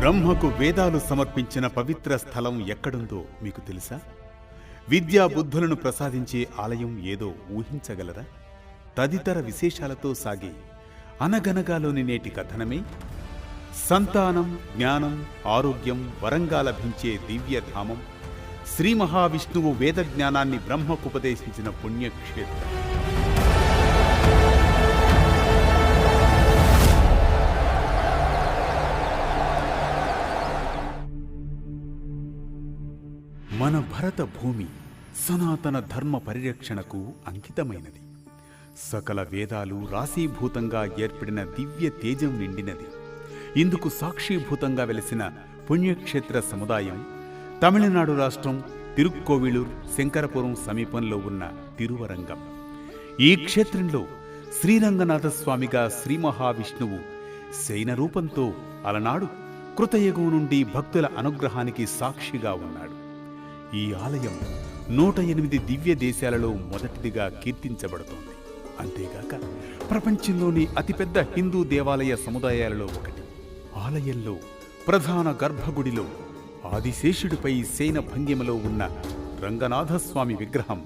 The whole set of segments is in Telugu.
బ్రహ్మకు వేదాలు సమర్పించిన పవిత్ర స్థలం ఎక్కడుందో మీకు తెలుసా? విద్యా బుద్ధులను ప్రసాదించే ఆలయం ఏదో ఊహించగలరా? తదితర విశేషాలతో సాగే అనగనగాలోని నేటి కథనమే సంతానం, జ్ఞానం, ఆరోగ్యం, వరంగా లభించే దివ్యధామం శ్రీ మహావిష్ణువు వేద జ్ఞానాన్ని బ్రహ్మకుపదేశించిన పుణ్యక్షేత్రం. మన భరత భూమి సనాతన ధర్మ పరిరక్షణకు అంకితమైనది. సకల వేదాలు రాశీభూతంగా ఏర్పడిన దివ్య తేజం నిండినది. ఇందుకు సాక్షీభూతంగా వెలిసిన పుణ్యక్షేత్ర సముదాయం తమిళనాడు రాష్ట్రం తిరుక్కోవిలూర్ శంకరపురం సమీపంలో ఉన్న తిరువరంగం. ఈ క్షేత్రంలో శ్రీరంగనాథస్వామిగా శ్రీ మహావిష్ణువు శయన రూపంతో అలనాడు కృతయుగం నుండి భక్తుల అనుగ్రహానికి సాక్షిగా ఉన్నాడు. ఈ ఆలయం 108 దివ్య దేశాలలో మొదటిదిగా కీర్తించబడుతోంది. అంతేగాక ప్రపంచంలోని అతిపెద్ద హిందూ దేవాలయ సముదాయాలలో ఒకటి. ఆలయంలో ప్రధాన గర్భగుడిలో ఆదిశేషుడిపై శయన భంగిమలో ఉన్న రంగనాథస్వామి విగ్రహం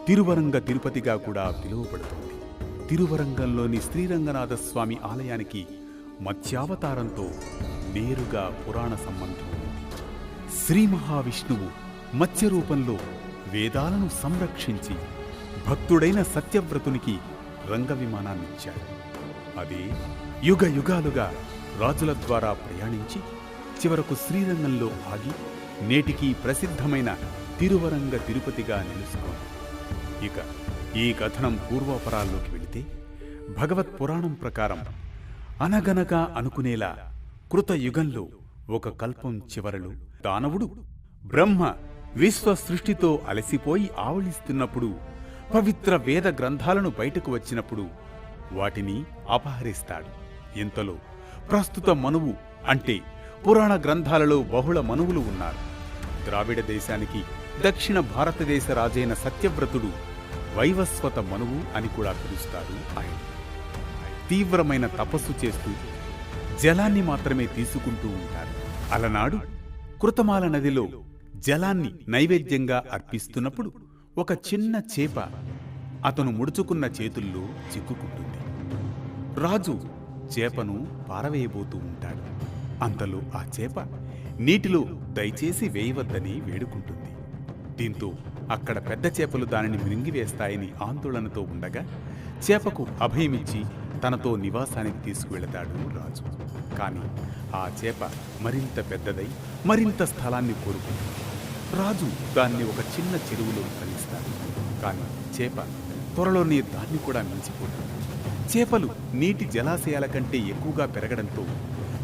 తిరువరంగ తిరుపతిగా కూడా పిలువబడుతుంది. తిరువరంగంలోని శ్రీరంగనాథస్వామి ఆలయానికి మత్స్యావతారంతో నేరుగా పురాణ సంబంధం ఉంది. శ్రీ మహావిష్ణువు మత్స్య రూపంలో వేదాలను సంరక్షించి భక్తుడైన సత్యవ్రతునికి రంగ విమానాన్నిచ్చాడు. అదే యుగ యుగాలుగా రాజుల ద్వారా ప్రయాణించి చివరకు శ్రీరంగంలో ఆగి నేటికి ప్రసిద్ధమైన తిరువరంగ తిరుపతిగా నిలుచుకోండి. ఇక ఈ కథనం పూర్వాపరాల్లోకి వెళితే భగవత్ పురాణం ప్రకారం అనగనగా అనుకునేలా కృతయుగంలో ఒక కల్పం చివరలు దానవుడు బ్రహ్మ విశ్వ సృష్టితో అలసిపోయి ఆవలిస్తున్నప్పుడు పవిత్ర వేద గ్రంథాలను బయటకు వచ్చినప్పుడు వాటిని అపహరిస్తాడు. ఇంతలో ప్రస్తుత మనువు అంటే పురాణ గ్రంథాలలో బహుళ మనువులు ఉన్నారు. ద్రావిడ దేశానికి దక్షిణ భారతదేశ రాజైన సత్యవ్రతుడు వైవస్వత మనువు అని కూడా పిలుస్తారు. ఆయన తీవ్రమైన తపస్సు చేస్తూ జలాన్ని మాత్రమే తీసుకుంటూ ఉంటారు. అలనాడు కృతమాల నదిలో జలాన్ని నైవేద్యంగా అర్పిస్తున్నప్పుడు ఒక చిన్న చేప అతను ముడుచుకున్న చేతుల్లో చిక్కుకుంటుంది. రాజు చేపను పారవేయబోతూ ఉంటాడు. అంతలో ఆ చేప నీటిలో దయచేసి వేయవద్దని వేడుకుంటుంది. దీంతో అక్కడ పెద్ద చేపలు దానిని మింగివేస్తాయని ఆందోళనతో ఉండగా చేపకు అభయమిచ్చి తనతో నివాసానికి తీసుకువెళతాడు రాజు. కాని ఆ చేప మరింత పెద్దదై మరింత స్థలాన్ని కోరుకుంటుంది. రాజు దాన్ని ఒక చిన్న చెరువులో కలిస్తాడు. కాని చేప త్వరలోనే దాన్ని కూడా మించిపోతుంది. చేపలు నీటి జలాశయాల కంటే ఎక్కువగా పెరగడంతో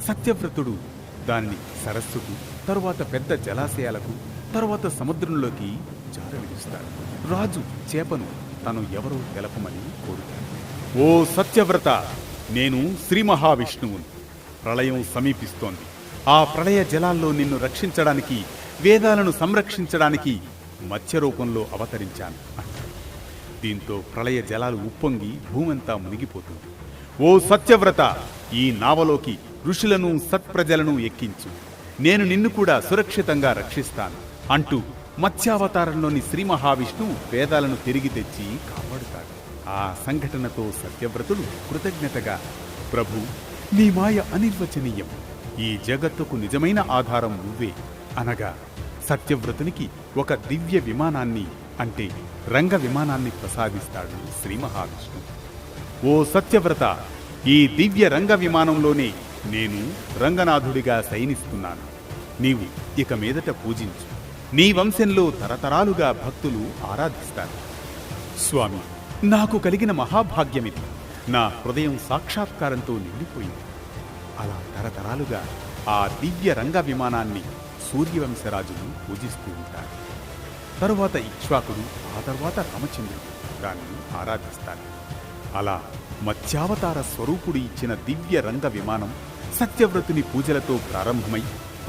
సత్యవ్రతుడు దానిని సరస్సుకు, తరువాత పెద్ద జలాశయాలకు, తరువాత సముద్రంలోకి జారవిడుస్తాడు. రాజు చేపను తను ఎవరో తెలపమని కోరుతాడు. ఓ సత్యవ్రత, నేను శ్రీ మహావిష్ణువును. ప్రళయం సమీపిస్తోంది. ఆ ప్రళయ జలాల్లో నిన్ను రక్షించడానికి, వేదాలను సంరక్షించడానికి మత్స్య రూపంలో అవతరించాను అంటాడు. దీంతో ప్రళయ జలాలు ఉప్పొంగి భూమంతా మునిగిపోతుంది. ఓ సత్యవ్రత, ఈ నావలోకి ఋషులను సత్ప్రజలను ఎక్కించు. నేను నిన్ను కూడా సురక్షితంగా రక్షిస్తాను అంటూ మత్స్యావతారంలోని శ్రీ మహావిష్ణువు వేదాలను తిరిగి తెచ్చి కాపాడుతాడు. ఆ సంఘటనతో సత్యవ్రతుడు కృతజ్ఞతగా, ప్రభు, నీ మాయ అనిర్వచనీయం. ఈ జగత్తుకు నిజమైన ఆధారం నువ్వే అనగా సత్యవ్రతునికి ఒక దివ్య విమానాన్ని అంటే రంగ విమానాన్ని ప్రసాదిస్తాడు శ్రీ మహావిష్ణువు. ఓ సత్యవ్రత, ఈ దివ్య రంగ విమానంలోనే నేను రంగనాథుడిగా శయనిస్తున్నాను. నీవు ఇక మీదట పూజించు. నీ వంశంలో తరతరాలుగా భక్తులు ఆరాధిస్తారు. స్వామి, నాకు కలిగిన మహాభాగ్యమిది. నా హృదయం సాక్షాత్కారంతో నిండిపోయింది. అలా తరతరాలుగా ఆ దివ్య రంగ విమానాన్ని సూర్యవంశరాజులు పూజిస్తూ ఉంటారు. తరువాత ఇక్ష్వాకుడు, ఆ తర్వాత రామచంద్రుడు దాన్ని ఆరాధిస్తారు. అలా మత్స్యావతార స్వరూపుడు ఇచ్చిన దివ్య రంగ విమానం సత్యవ్రతుని పూజలతో ప్రారంభమై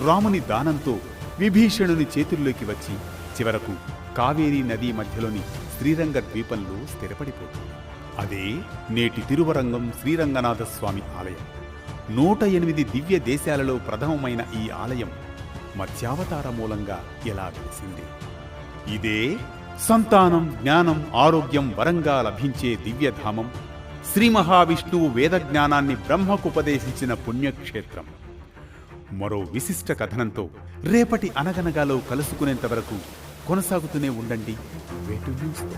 రాముని దానంతో విభీషణుని చేతుల్లోకి వచ్చి చివరకు కావేరీ నదీ మధ్యలోని శ్రీరంగ ద్వీపంలో స్థిరపడిపోతుంది. అదే నేటి తిరువరంగం శ్రీరంగనాథస్వామి ఆలయం. 108 దివ్య దేశాలలో ప్రథమమైన ఈ ఆలయం మత్స్యావతార మూలంగా ఎలా వెలిసింది. ఇదే సంతానం, జ్ఞానం, ఆరోగ్యం వరంగా లభించే దివ్యధామం, శ్రీ మహావిష్ణువు వేదజ్ఞానాన్ని బ్రహ్మకుపదేశించిన పుణ్యక్షేత్రం. మరో విశిష్ట కథనంతో రేపటి అనగనగాలో కలుసుకునేంత వరకు కొనసాగుతూనే ఉండండి వేటు న్యూస్తో.